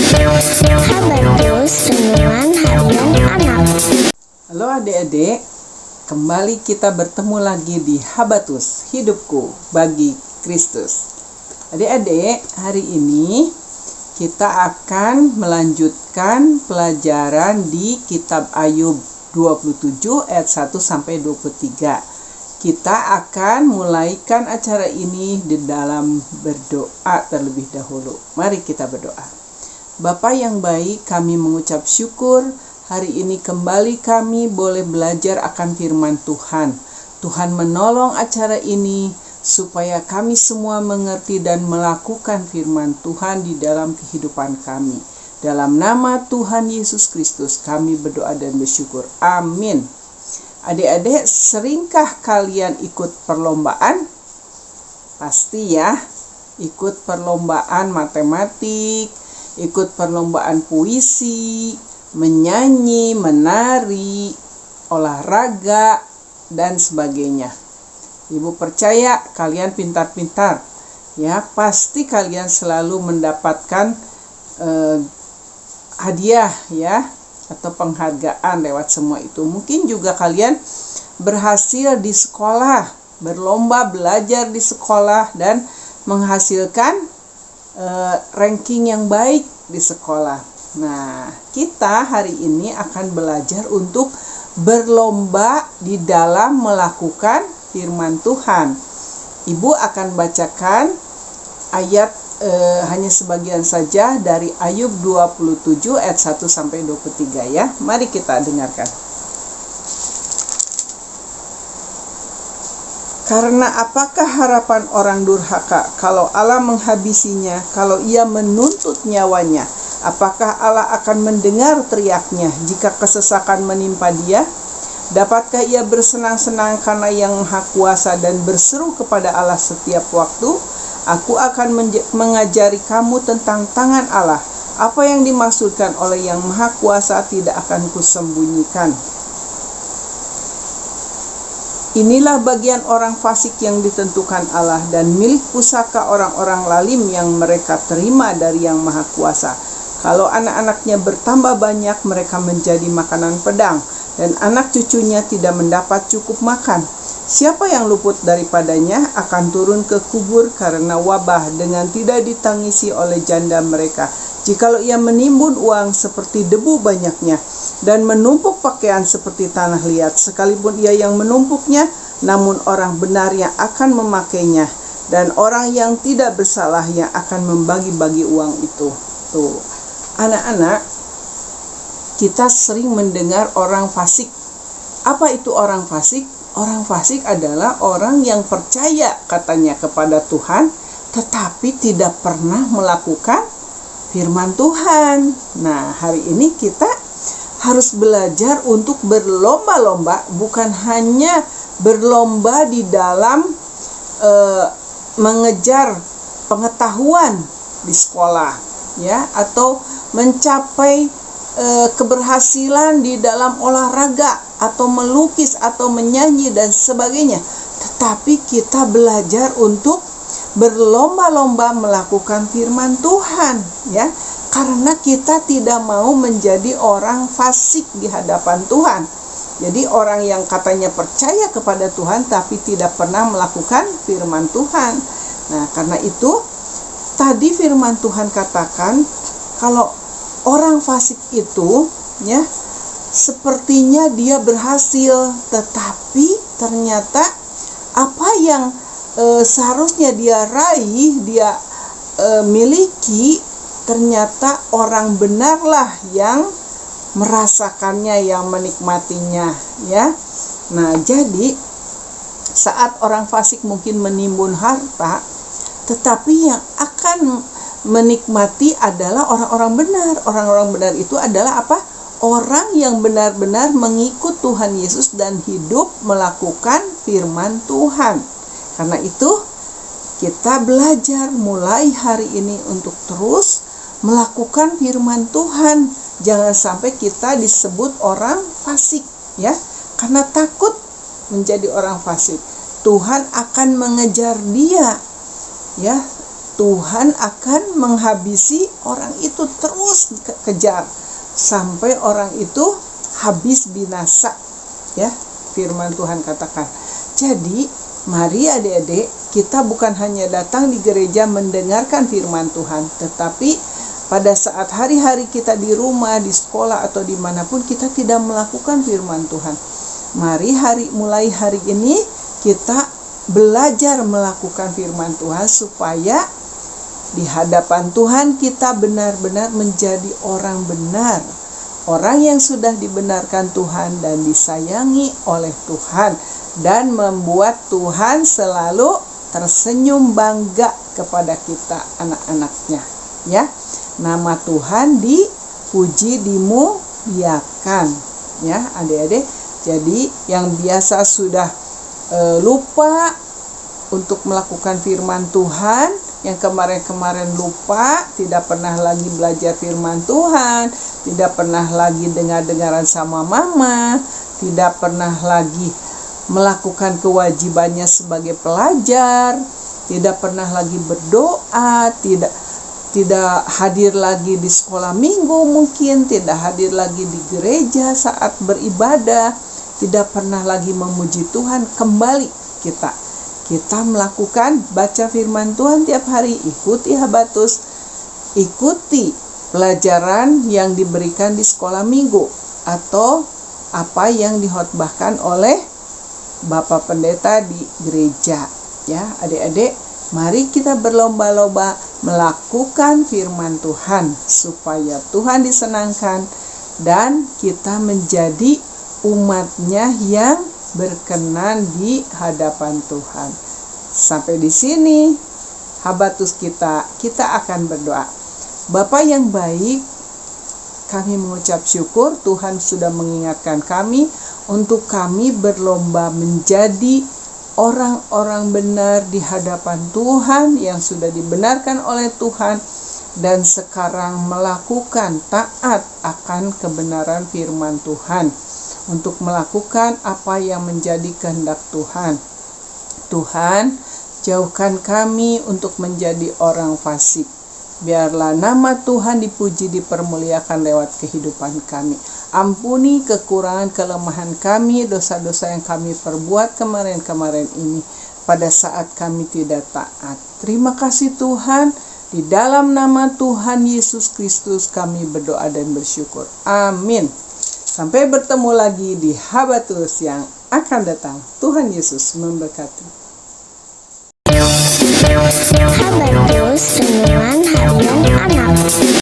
Habatus Renungan Harian Anak. Halo adik-adik, kembali kita bertemu lagi di Habatus Hidupku Bagi Kristus. Adik-adik, hari ini kita akan melanjutkan pelajaran di kitab Ayub 27 ayat 1 sampai 23. Kita akan mulaikan acara ini di dalam berdoa terlebih dahulu. Mari kita berdoa. Bapa yang baik, kami mengucap syukur hari ini kembali kami boleh belajar akan firman Tuhan. Tuhan menolong acara ini supaya kami semua mengerti dan melakukan firman Tuhan di dalam kehidupan kami. Dalam nama Tuhan Yesus Kristus kami berdoa dan bersyukur. Amin. Adik-adik, seringkah kalian ikut perlombaan? Pasti ya, ikut perlombaan matematik, ikut perlombaan puisi, menyanyi, menari, olahraga, dan sebagainya. Ibu percaya kalian pintar-pintar, ya pasti kalian selalu mendapatkan hadiah ya, atau penghargaan lewat semua itu. Mungkin juga kalian berhasil di sekolah, berlomba belajar di sekolah dan menghasilkan ranking yang baik di sekolah. Nah, kita hari ini akan belajar untuk berlomba di dalam melakukan firman Tuhan. Ibu akan bacakan ayat hanya sebagian saja dari Ayub 27 ayat 1 sampai 23 ya. Mari kita dengarkan. Karena apakah harapan orang durhaka kalau Allah menghabisinya, kalau ia menuntut nyawanya? Apakah Allah akan mendengar teriaknya jika kesesakan menimpa dia? Dapatkah ia bersenang-senang karena yang Maha Kuasa dan berseru kepada Allah setiap waktu? Aku akan mengajari kamu tentang tangan Allah. Apa yang dimaksudkan oleh yang Maha Kuasa tidak akan kusembunyikan. Inilah bagian orang fasik yang ditentukan Allah dan milik pusaka orang-orang lalim yang mereka terima dari yang Maha Kuasa. Kalau anak-anaknya bertambah banyak, mereka menjadi makanan pedang, dan anak cucunya tidak mendapat cukup makan. Siapa yang luput daripadanya akan turun ke kubur karena wabah dengan tidak ditangisi oleh janda mereka. Jikalau ia menimbun uang seperti debu banyaknya dan menumpuk pakaian seperti tanah liat, sekalipun ia yang menumpuknya, namun orang benar yang akan memakainya dan orang yang tidak bersalah yang akan membagi-bagi uang itu. Tuh, anak-anak, kita sering mendengar orang fasik. Apa itu orang fasik? Orang fasik adalah orang yang percaya katanya kepada Tuhan, tetapi tidak pernah melakukan firman Tuhan. Nah, hari ini kita harus belajar untuk berlomba-lomba, bukan hanya berlomba di dalam mengejar pengetahuan di sekolah, ya, atau mencapai keberhasilan di dalam olahraga atau melukis atau menyanyi dan sebagainya, tetapi kita belajar untuk berlomba-lomba melakukan firman Tuhan ya, karena kita tidak mau menjadi orang fasik di hadapan Tuhan. Jadi orang yang katanya percaya kepada Tuhan tapi tidak pernah melakukan firman Tuhan. Nah, karena itu tadi firman Tuhan katakan kalau orang fasik itu ya sepertinya dia berhasil, tetapi ternyata apa yang seharusnya dia raih, dia miliki, ternyata orang benarlah yang merasakannya, yang menikmatinya ya. Nah, jadi saat orang fasik mungkin menimbun harta, tetapi yang akan menikmati adalah orang-orang benar. Orang-orang benar itu adalah apa? Orang yang benar-benar mengikut Tuhan Yesus dan hidup melakukan firman Tuhan. Karena itu kita belajar mulai hari ini untuk terus melakukan firman Tuhan. Jangan sampai kita disebut orang fasik ya. Karena takut menjadi orang fasik, Tuhan akan mengejar dia ya. Tuhan akan menghabisi orang itu, terus kejar sampai orang itu habis binasa, ya, firman Tuhan katakan. Jadi mari adik-adik, kita bukan hanya datang di gereja mendengarkan firman Tuhan, tetapi pada saat hari-hari kita di rumah, di sekolah, atau dimanapun kita tidak melakukan firman Tuhan. Mari mulai hari ini kita belajar melakukan firman Tuhan, supaya di hadapan Tuhan kita benar-benar menjadi orang benar, orang yang sudah dibenarkan Tuhan dan disayangi oleh Tuhan, dan membuat Tuhan selalu tersenyum bangga kepada kita, anak-anaknya, ya. Nama Tuhan dipuji, dimuliakan, ya adik-adik. Jadi yang biasa sudah lupa untuk melakukan firman Tuhan, yang kemarin-kemarin lupa, tidak pernah lagi belajar firman Tuhan, tidak pernah lagi dengar-dengaran sama mama, tidak pernah lagi melakukan kewajibannya sebagai pelajar, tidak pernah lagi berdoa, tidak hadir lagi di sekolah minggu, mungkin tidak hadir lagi di gereja saat beribadah, tidak pernah lagi memuji Tuhan. Kembali kita melakukan baca firman Tuhan tiap hari, ikuti Habatus, ikuti pelajaran yang diberikan di sekolah minggu, atau apa yang dihotbahkan oleh Bapak Pendeta di gereja, ya adik-adik. Mari kita berlomba-lomba melakukan firman Tuhan, supaya Tuhan disenangkan dan kita menjadi umatnya yang berkenan di hadapan Tuhan. Sampai di sini Habatus kita akan berdoa. Bapa yang baik, kami mengucap syukur Tuhan sudah mengingatkan kami untuk kami berlomba menjadi orang-orang benar di hadapan Tuhan, yang sudah dibenarkan oleh Tuhan, dan sekarang melakukan taat akan kebenaran firman Tuhan, untuk melakukan apa yang menjadi kehendak Tuhan. Tuhan, jauhkan kami untuk menjadi orang fasik. Biarlah nama Tuhan dipuji, dipermuliakan lewat kehidupan kami. Ampuni kekurangan, kelemahan kami, dosa-dosa yang kami perbuat kemarin-kemarin ini pada saat kami tidak taat. Terima kasih Tuhan. Di dalam nama Tuhan Yesus Kristus kami berdoa dan bersyukur. Amin. Sampai bertemu lagi di Habatus yang akan datang. Tuhan Yesus memberkati. Habatus Renungan Harian Anak.